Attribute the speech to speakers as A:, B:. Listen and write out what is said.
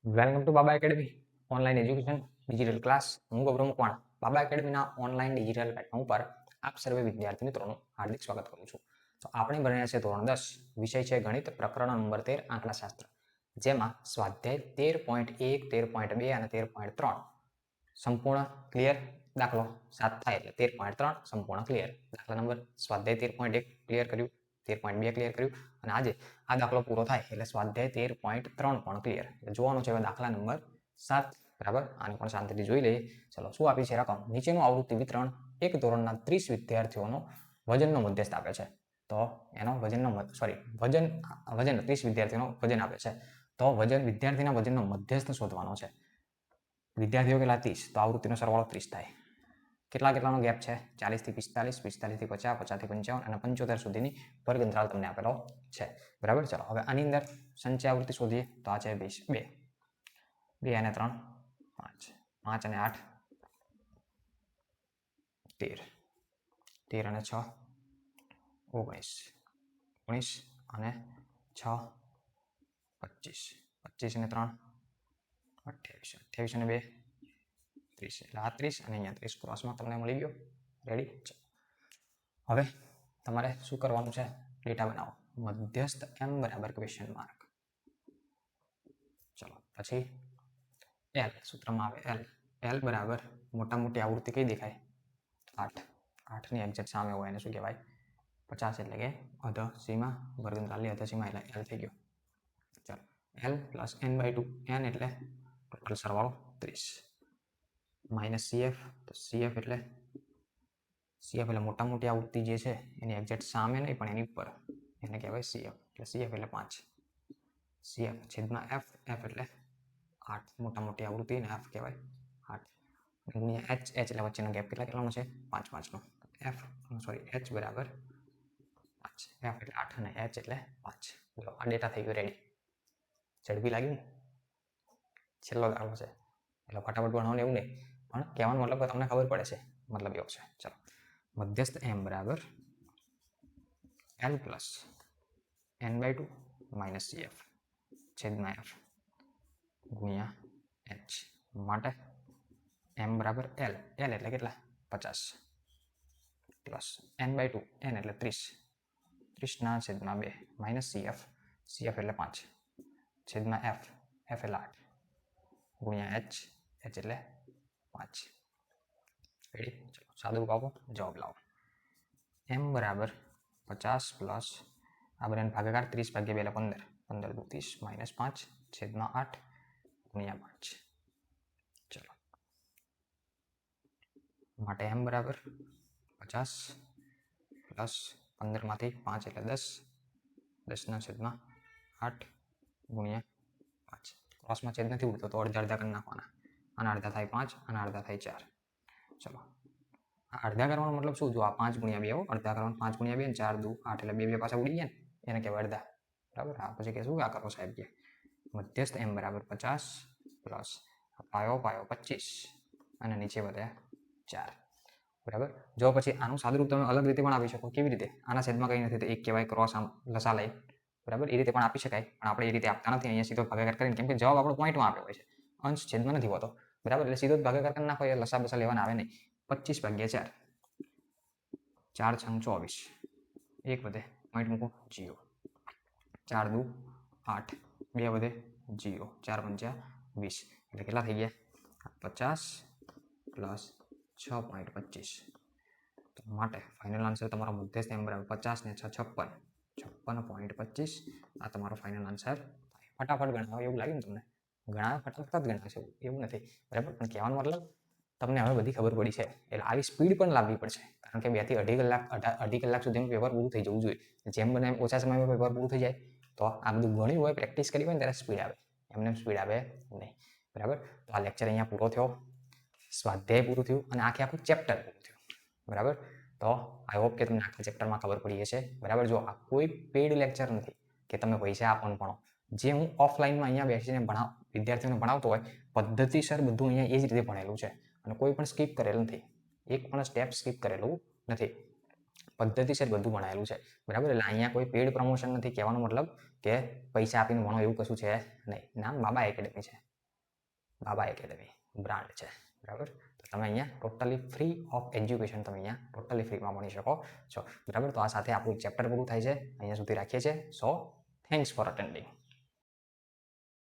A: Welcome to Baba academy online education digital class. હું ગૌરવ મકવાણા બાબા એકેડમીના online digital platform પર આપ સર્વે વિદ્યાર્થી મિત્રોનું હાર્દિક સ્વાગત કરું છું. તો આપણે ભણ્યા છે ધોરણ 10, વિષય છે ગણિત, પ્રકરણ નંબર 13 આંકડાશાસ્ત્ર, જેમાં સ્વાધ્યાય 13.1, 13.2 અને 13.3 સંપૂર્ણ ક્લિયર. દાખલો 7 થાય એટલે 13.3 સંપૂર્ણ ક્લિયર. દાખલા નંબર સ્વાધ્યાય 13.1 ક્લિયર કર્યું, 13.2 ક્લિયર કર્યું, અને આજે આ દાખલો પૂરો થાય એટલે સ્વાધ્યાય 13.3 પણ ક્લિયર. જોવાનું છે હવે દાખલા નંબર 7. બરાબર, આને પણ શાંતિથી જોઈ લઈએ. ચલો, શું આપી છે રકમ? નીચેનું આવૃત્તિ વિતરણ એક ધોરણના 30 વિદ્યાર્થીઓનો વજનનો મધ્યસ્થ આપે છે. તો એનો વજન 30 વિદ્યાર્થીઓનો વજન આપે છે. તો વિદ્યાર્થીના વજનનો મધ્યસ્થ શોધવાનો છે. વિદ્યાર્થીઓ કેટલા? 30. તો આવૃત્તિનો સરવાળો 30 થાય. કેટલાનો ગેપ છે? 40 થી 45, 45 થી 50, 50 થી 55 અને 75 સુધીની વર્ગ અંતરાલ તમને આપેલો છે. બરાબર, ચલો હવે આની અંદર સંચય આવૃત્તિ શોધીએ. તો આ છે 2 અને 3 5, 5 અને 8 13, 13 અને 6 19, 19 અને 6 25, 25 અને 3 28, 28 અને 2 30, એટલે આ 30 અને અહીંયા 30 ક્રોસમાં તમને મળી ગયો. રેડી? હવે તમારે શું કરવાનું છે? ડેટા બનાવો. મધ્યસ્થ m બરાબર ક્વેશ્ચન માર્ક. ચલો, પછી l સૂત્રમાં આવે l બરાબર મોટા મોટી આવૃત્તિ કઈ દેખાય? 8. 8 ની એક્ઝેક્ટ સામે હોય એને શું કહેવાય? 50, એટલે કે અધસીમા. વર્ગ અંતરાલની અધસીમા એટલે l થઈ ગયો. ચાલો, l પ્લસ n/2, n એટલે ટોટલ સરવાળો 30 માઇનસ cf. તો cf એટલે મોટા મોટી આવૃત્તિ જે છે એની એક્ઝેક્ટ સામે નહીં પણ એની ઉપર, એને કહેવાય cf. એટલે cf એટલે 5. cf છેદમાં f. f એટલે 8 મોટા મોટી આવૃત્તિ, ને f કહેવાય 8 ગુણ્યા h. h એટલે વચ્ચેનો ગેપ કેટલાનો છે? 5 5 નો. h બરાબર 5. f એટલે 8 અને h એટલે 5. બોલો, આ ડેટા થઈ ગયો રેડી. ઝડપી લાગ્યું ને? છેલ્લો દાખલો છે એટલે ફટાફટ ભણવાનું એવું નહીં, પણ કહેવાનો મતલબ તમને ખબર પડે છે, મતલબ એવો છે. ચલો, મધ્યસ્થ m બરાબર l plus n/2 minus cf છેદમાં f ગુણ્યા h માટે m બરાબર l. l એટલે કેટલા? 50 પ્લસ n/2, n એટલે 30, 30 ના છેદમાં 2 માઇનસ cf. cf એટલે 5 છેદમાં f. f એટલે 8 ગુણ્યા h. h એટલે 5. રેડી? ચલો, સાદું રૂપ આપો, જવાબ લાવો. m બરાબર 50 પ્લસ આ બધાને ભાગાકાર 30 ભાગ્યા 2 એટલે 15, 15 દુ 30 માઇનસ 5 છેદમાં 8 ગુણ્યા 5. ચલો, માટે m બરાબર 50 પ્લસ 15 માંથી 5 એટલે 10, 10 ના છેદમાં 8 ગુણ્યા 5. ક્રોસમાં છેદ નથી ઉડતો તો અડધા અડધા કરી નાખવાના. આના અડધા થાય 5, આના અડધા થાય 4. ચલો, આ અડધા કરવાનો મતલબ શું? જો આ 5 ગુણ્યા 2 અડધા કરવાનું, 5 ગુણ્યા 2 4 દુ 8 એટલે 2 પાછા ઉડી ગયા ને, એને કહેવાય અડધા. બરાબર, આ પછી કે શું આ કરો સાહેબ કે મધ્યસ્થ m બરાબર 50 પ્લસ પાયો 25 અને નીચે વધ્યા 4. બરાબર, જો પછી આનું સાદુરૂપ તમે અલગ રીતે પણ આપી શકો. કેવી રીતે? આના છેદમાં કંઈ નથી તો એક કહેવાય ક્રોસ આમ લસા લઈ. બરાબર, એ રીતે પણ આપી શકાય, પણ આપણે એ રીતે આપતા નથી. અહીંયા સીધો ભાગાકાર કરીને, કેમ કે જવાબ આપણો પોઈન્ટમાં આપ્યો હોય છે, અંશ છેદમાં નથી હોતો. બરાબર, એટલે સીધો જ ભાગાકાર કરી નાખો, એ લસા બસા લેવાના આવે નહીં. 25 ભાગ્યા 4, 4 6 24, એક વધે પોઈન્ટ મૂકો 0, 4 દુ 8, 2 વધે 0, 4 પંચા 20, એટલે કેટલા થઈ ગયા? 50 પ્લસ 6.25. તો માટે ફાઇનલ આન્સર તમારો મધ્યસ્થ m બરાબર 50 ને 6 56, 56.25 આ તમારો ફાઇનલ આન્સર થાય. ફટાફટ ગણાવો એવું લાગે ને તમને? ગણાવે ફટાફટ ગણાવશે એવું નથી. બરાબર, પણ કહેવાનો મતલબ તમને હવે બધી ખબર પડી છે, એટલે આવી સ્પીડ પણ લાવવી પડશે. કારણ કે 2 થી 2.5 કલાક સુધીનું પેપર પૂરું થઈ જવું જોઈએ. જેમ બને એમ ઓછા સમયમાં પેપર પૂરું થઈ જાય. તો આ બધું ગણ્યું હોય, પ્રેક્ટિસ કરી હોય ને ત્યારે સ્પીડ આવે, એમને સ્પીડ આવે નહીં. બરાબર, તો આ લેક્ચર અહીંયા પૂરો થયો, સ્વાધ્યાય પૂરું થયું અને આખું ચેપ્ટર પૂરું થયું. બરાબર, તો આઈ હોપ કે તમને આખા ચેપ્ટરમાં ખબર પડી હશે. બરાબર, જો આ કોઈ પેઇડ લેક્ચર નથી કે તમે પૈસા આપવાનું ભણો. જે હું ઓફલાઈનમાં અહીંયા બેસીને વિદ્યાર્થીઓને ભણાવતો હોય, પદ્ધતિસર બધું અહીંયા એ જ રીતે ભણેલું છે, અને કોઈ પણ સ્કીપ કરેલું નથી, એક પણ સ્ટેપ સ્કીપ કરેલું નથી. પદ્ધતિસર બધું ભણાયેલું છે, બરાબર. એટલે અહીંયા કોઈ પેડ પ્રમોશન નથી, કહેવાનો મતલબ કે પૈસા આપીને ભણો એવું કશું છે નહીં. નામ બાબા એકેડમી છે, બાબા એકેડમી બ્રાન્ડ છે, બરાબર. તો તમે અહીંયા ટોટલી ફ્રી ઓફ એજ્યુકેશન તમે અહીંયા ટોટલી ફ્રીમાં ભણી શકો છો, બરાબર. તો આ સાથે આપણું ચેપ્ટર પૂરું થાય છે, અહીંયા સુધી રાખીએ છીએ. સો થેન્ક્સ ફોર અટેન્ડિંગ.